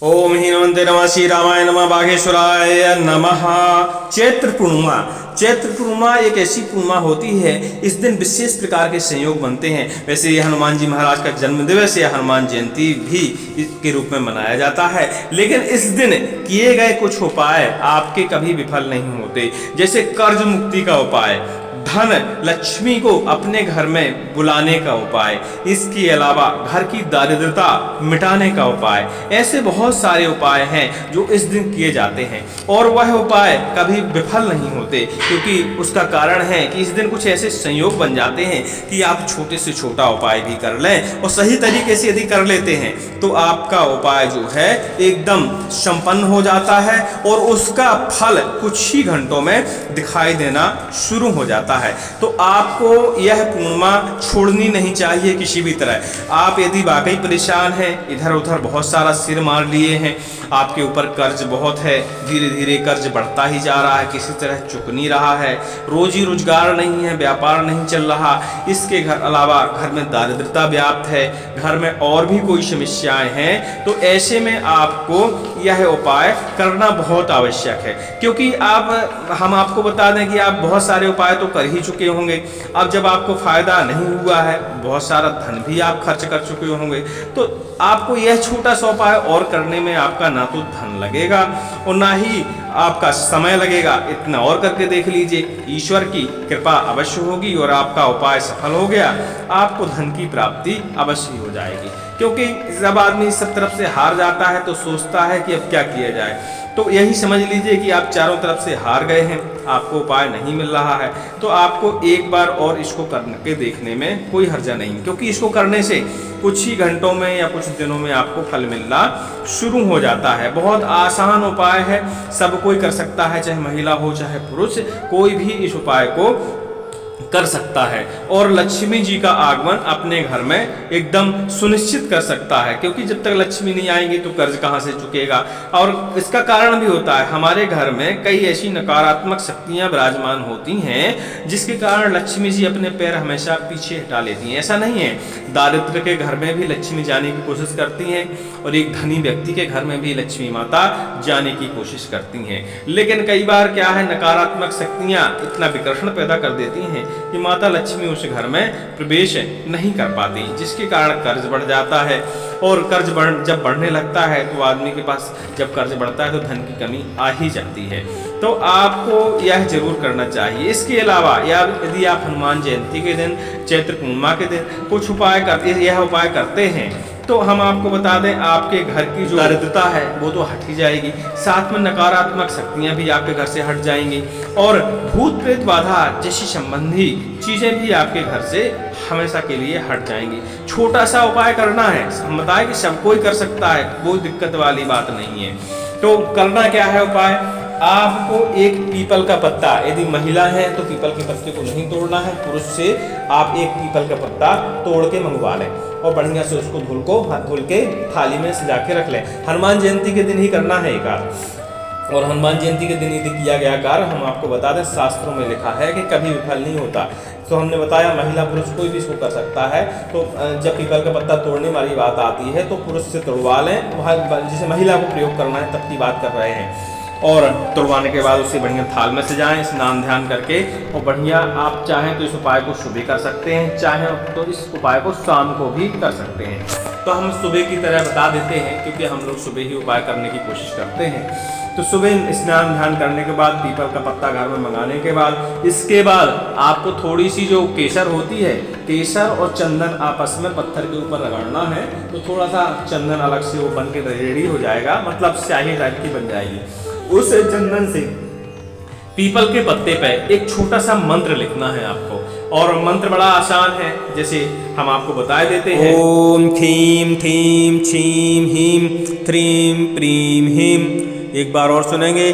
ओम हीनवंते नमः श्री रामाय नमः बागेश्वराय नमः। चैत्र पूर्णिमा। चैत्र पूर्णिमा एक ऐसी पूर्णिमा होती है, इस दिन विशेष प्रकार के संयोग बनते हैं। वैसे ये हनुमान जी महाराज का जन्म दिवस या हनुमान जयंती भी के रूप में मनाया जाता है, लेकिन इस दिन किए गए कुछ उपाय आपके कभी विफल नहीं होते। जैसे कर्ज मुक्ति का उपाय, धन लक्ष्मी को अपने घर में बुलाने का उपाय, इसके अलावा घर की दारिद्रता मिटाने का उपाय, ऐसे बहुत सारे उपाय हैं जो इस दिन किए जाते हैं और वह उपाय कभी विफल नहीं होते, क्योंकि उसका कारण है कि इस दिन कुछ ऐसे संयोग बन जाते हैं कि आप छोटे से छोटा उपाय भी कर लें और सही तरीके से यदि कर लेते हैं तो आपका उपाय जो है एकदम संपन्न हो जाता है और उसका फल कुछ ही घंटों में दिखाई देना शुरू हो जाता है। तो आपको यह पूर्णिमा छोड़नी नहीं चाहिए किसी भी तरह। आप यदि वाकई परेशान हैं, इधर उधर बहुत सारा सिर मार लिए हैं, आपके ऊपर कर्ज बहुत है, धीरे धीरे कर्ज बढ़ता ही जा रहा है, किसी तरह चुक नहीं रहा है, रोजी रोजगार नहीं है, व्यापार नहीं चल रहा, इसके अलावा घर में दारिद्रता व्याप्त है, घर में और भी कोई समस्याएं हैं, तो ऐसे में आपको यह उपाय करना बहुत आवश्यक है। क्योंकि हम आपको बता दें कि आप बहुत सारे उपाय तो कर ही चुके होंगे। अब जब आपको फायदा नहीं हुआ है, बहुत सारा धन भी आप खर्च कर चुके होंगे, तो आपको यह छोटा सा उपाय और करने में आपका ना तो धन लगेगा और ना ही आपका समय लगेगा। इतना और करके देख लीजिए, ईश्वर की कृपा अवश्य होगी और आपका उपाय सफल हो गया, आपको धन की प्राप्ति अवश्य हो जाएगी। क्योंकि जब आदमी सब तरफ से हार जाता है तो सोचता है कि अब क्या किया जाए। तो यही समझ लीजिए कि आप चारों तरफ से हार गए हैं, आपको उपाय नहीं मिल रहा है, तो आपको एक बार और इसको करके देखने में कोई हर्जा नहीं, क्योंकि इसको करने से कुछ ही घंटों में या कुछ दिनों में आपको फल मिलना शुरू हो जाता है। बहुत आसान उपाय है, सब कोई कर सकता है, चाहे महिला हो चाहे पुरुष, कोई भी इस उपाय को कर सकता है और लक्ष्मी जी का आगमन अपने घर में एकदम सुनिश्चित कर सकता है। क्योंकि जब तक लक्ष्मी नहीं आएंगी तो कर्ज कहाँ से चुकेगा। और इसका कारण भी होता है, हमारे घर में कई ऐसी नकारात्मक शक्तियां विराजमान होती हैं जिसके कारण लक्ष्मी जी अपने पैर हमेशा पीछे हटा लेती हैं। ऐसा नहीं है, दारिद्र के घर में भी लक्ष्मी जाने की कोशिश करती हैं और एक धनी व्यक्ति के घर में भी लक्ष्मी माता जाने की कोशिश करती हैं। लेकिन कई बार क्या है, नकारात्मक शक्तियां इतना विकर्षण पैदा कर देती हैं कि माता लक्ष्मी उस घर में प्रवेश नहीं कर पाती, जिसके कारण कर्ज बढ़ जाता है और कर्ज जब बढ़ने लगता है तो आदमी के पास जब कर्ज बढ़ता है तो धन की कमी आ ही जाती है। तो आपको यह जरूर करना चाहिए। इसके अलावा यदि आप हनुमान जयंती के दिन, चैत्र पूर्णिमा के दिन कुछ उपाय करते हैं तो हम आपको बता दें, आपके घर की जो दारिद्रता है वो तो हट ही जाएगी, साथ में नकारात्मक शक्तियां भी आपके घर से हट जाएंगी और भूत प्रेत बाधा जैसी संबंधी चीजें भी आपके घर से हमेशा के लिए हट जाएंगी। छोटा सा उपाय करना है, हम बताएं कि सब कोई कर सकता है, कोई दिक्कत वाली बात नहीं है। तो करना क्या है उपाय, आपको एक पीपल का पत्ता, यदि महिला है तो पीपल के पत्ते को नहीं तोड़ना है, पुरुष से आप एक पीपल का पत्ता तोड़ के मंगवा लें और बढ़िया से उसको धुल के थाली में सजा के रख लें। हनुमान जयंती के दिन ही करना है ये कार्य, और हनुमान जयंती के दिन यदि किया गया कार्य, हम आपको बता दें, शास्त्रों में लिखा है कि कभी विफल नहीं होता। तो हमने बताया महिला पुरुष कोई भी इसको कर सकता है। तो जब पीपल का पत्ता तोड़ने वाली बात आती है तो पुरुष से तोड़वा लें, वहाँ जिसे महिला को प्रयोग करना है तब की बात कर रहे हैं, और तोड़वाने के बाद उसे बढ़िया थाल में सजाएं स्नान ध्यान करके। और बढ़िया आप चाहें तो इस उपाय को सुबह कर सकते हैं, चाहें तो इस उपाय को शाम को भी कर सकते हैं। तो हम सुबह की तरह बता देते हैं, क्योंकि हम लोग सुबह ही उपाय करने की कोशिश करते हैं। तो सुबह स्नान ध्यान करने के बाद, पीपल का पत्ता घर में मंगाने के बाद, इसके बाद आपको थोड़ी सी जो केसर होती है, केसर और चंदन आपस में पत्थर के ऊपर रगड़ना है, तो थोड़ा सा चंदन अलग से वो बन के रेडी हो जाएगा, मतलब स्याही टाइप की बन जाएगी। उस चंदन से पीपल के पत्ते पे एक छोटा सा मंत्र लिखना है आपको, और मंत्र बड़ा आसान है, जैसे हम आपको बता देते हैं। ओम थीम थीम छीम हीम थ्रीम प्रीम हीम। एक बार और सुनेंगे,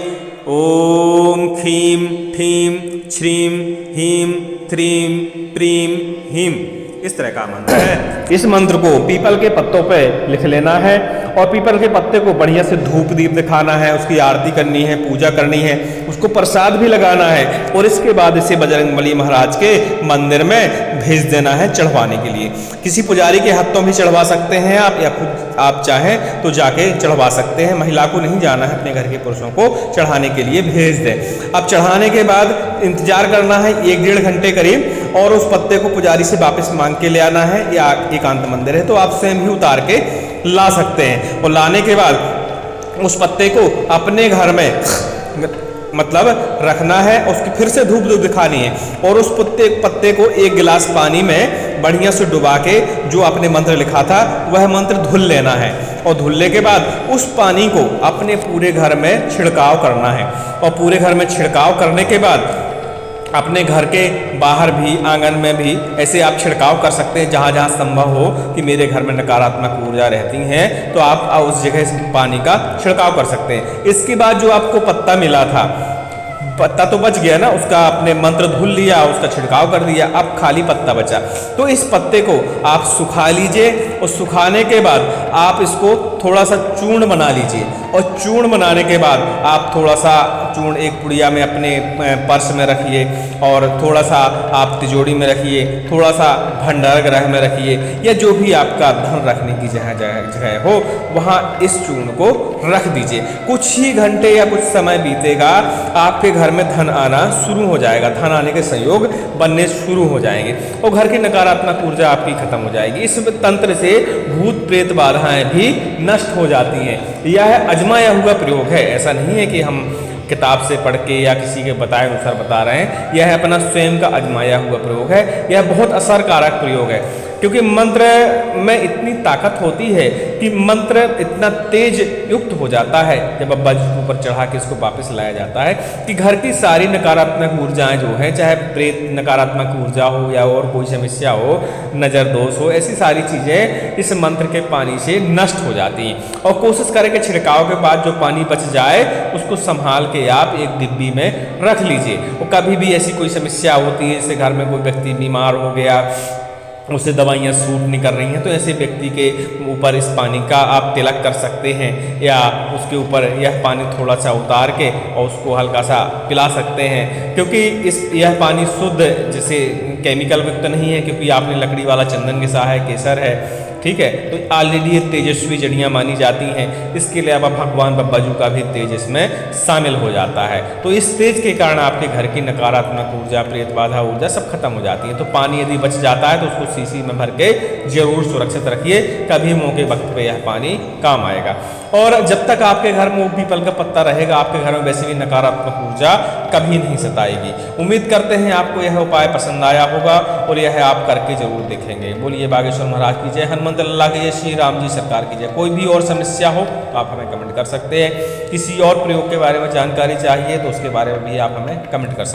ओम खीम थीम श्रीम हीम थ्रीम प्रीम हीम। इस तरह का मंत्र है। इस मंत्र को पीपल के पत्तों पे लिख लेना है और पीपल के पत्ते को बढ़िया से धूप दीप दिखाना है, उसकी आरती करनी है, पूजा करनी है, उसको प्रसाद भी लगाना है और इसके बाद इसे बजरंगबली महाराज के मंदिर में भेज देना है चढ़वाने के लिए। किसी पुजारी के हाथों भी चढ़वा सकते हैं आप, या खुद आप चाहें तो जाके चढ़वा सकते हैं। महिला को नहीं जाना है, अपने घर के पुरुषों को चढ़ाने के लिए भेज दें। अब चढ़ाने के बाद इंतजार करना है 1-1.5 घंटे करीब, और उस पत्ते को पुजारी से वापस मांग के ले आना है, या एकांत मंदिर है तो आप स्वयं ही उतार के ला सकते हैं। और लाने के बाद उस पत्ते को अपने घर में मतलब रखना है, उसकी फिर से धूप दिखानी है, और उस पत्ते को 1 गिलास पानी में बढ़िया से डुबा के जो आपने मंत्र लिखा था वह मंत्र धुल लेना है। और धुलने के बाद उस पानी को अपने पूरे घर में छिड़काव करना है, और पूरे घर में छिड़काव करने के बाद अपने घर के बाहर भी, आंगन में भी ऐसे आप छिड़काव कर सकते हैं। जहाँ जहाँ संभव हो कि मेरे घर में नकारात्मक ऊर्जा रहती हैं तो आप उस जगह इस पानी का छिड़काव कर सकते हैं। इसके बाद जो आपको पत्ता मिला था, पत्ता तो बच गया ना, उसका आपने मंत्र धुल लिया, उसका छिड़काव कर दिया, अब खाली पत्ता बचा। तो इस पत्ते को आप सुखा लीजिए, और सुखाने के बाद आप इसको थोड़ा सा चूर्ण बना लीजिए, और चूर्ण बनाने के बाद आप थोड़ा सा चूर्ण एक पुड़िया में अपने पर्स में रखिए, और थोड़ा सा आप तिजोरी में रखिए, थोड़ा सा भंडार गृह में रखिए, या जो भी आपका धन रखने की जगह हो वहाँ इस चूर्ण को रख दीजिए। कुछ ही घंटे या कुछ समय बीतेगा, आपके घर में धन आना शुरू हो जाएगा, धन आने के संयोग बनने शुरू हो जाएंगे, और घर की नकारात्मक ऊर्जा आपकी खत्म हो जाएगी। इस तंत्र से भूत प्रेत बाधाएं भी नष्ट हो जाती हैं। यह आजमाया हुआ प्रयोग है, ऐसा नहीं है कि हम किताब से पढ़ के या किसी के बताए अनुसार बता रहे हैं। यह अपना स्वयं का आजमाया हुआ प्रयोग है। यह बहुत असरकारक प्रयोग है, क्योंकि मंत्र में इतनी ताकत होती है कि मंत्र इतना तेज युक्त हो जाता है जब अब्बा जी के ऊपर चढ़ा के इसको वापस लाया जाता है, कि घर की सारी नकारात्मक ऊर्जाएं जो हैं, चाहे प्रेत नकारात्मक ऊर्जा हो या और कोई समस्या हो, नज़र दोष हो, ऐसी सारी चीज़ें इस मंत्र के पानी से नष्ट हो जाती हैं। और कोशिश करें कि छिड़काव के बाद जो पानी बच जाए उसको संभाल के आप एक डिब्बी में रख लीजिए। और कभी भी ऐसी कोई समस्या होती है, जैसे घर में कोई व्यक्ति बीमार हो गया, उसे दवाइयाँ सूट नहीं कर रही हैं, तो ऐसे व्यक्ति के ऊपर इस पानी का आप तिलक कर सकते हैं, या उसके ऊपर यह पानी थोड़ा सा उतार के और उसको हल्का सा पिला सकते हैं। क्योंकि यह पानी शुद्ध, जैसे केमिकल युक्त नहीं है, क्योंकि आपने लकड़ी वाला चंदन घिसा है, केसर है, ठीक है, तो ऑलरेडी ये तेजस्वी जड़ियाँ मानी जाती हैं। इसके अलावा भगवान बब्बा जी का भी तेज इसमें शामिल हो जाता है। तो इस तेज के कारण आपके घर की नकारात्मक ऊर्जा, प्रेत बाधा ऊर्जा सब खत्म हो जाती है। तो पानी यदि बच जाता है तो उसको शीशी में भर के जरूर सुरक्षित रखिए, कभी मौके वक्त पे यह पानी काम आएगा। और जब तक आपके घर में पीपल का पत्ता रहेगा, आपके घर में वैसे भी नकारात्मक ऊर्जा कभी नहीं सताएगी। उम्मीद करते हैं आपको यह उपाय पसंद आया होगा, और यह आप करके जरूर देखेंगे। बोलिए बागेश्वर महाराज की जय, हनुमंत लल्ला की जय, श्री राम जी सरकार की जय। कोई भी और समस्या हो तो आप हमें कमेंट कर सकते हैं। किसी और प्रयोग के बारे में जानकारी चाहिए तो उसके बारे में भी आप हमें कमेंट कर सकते हैं।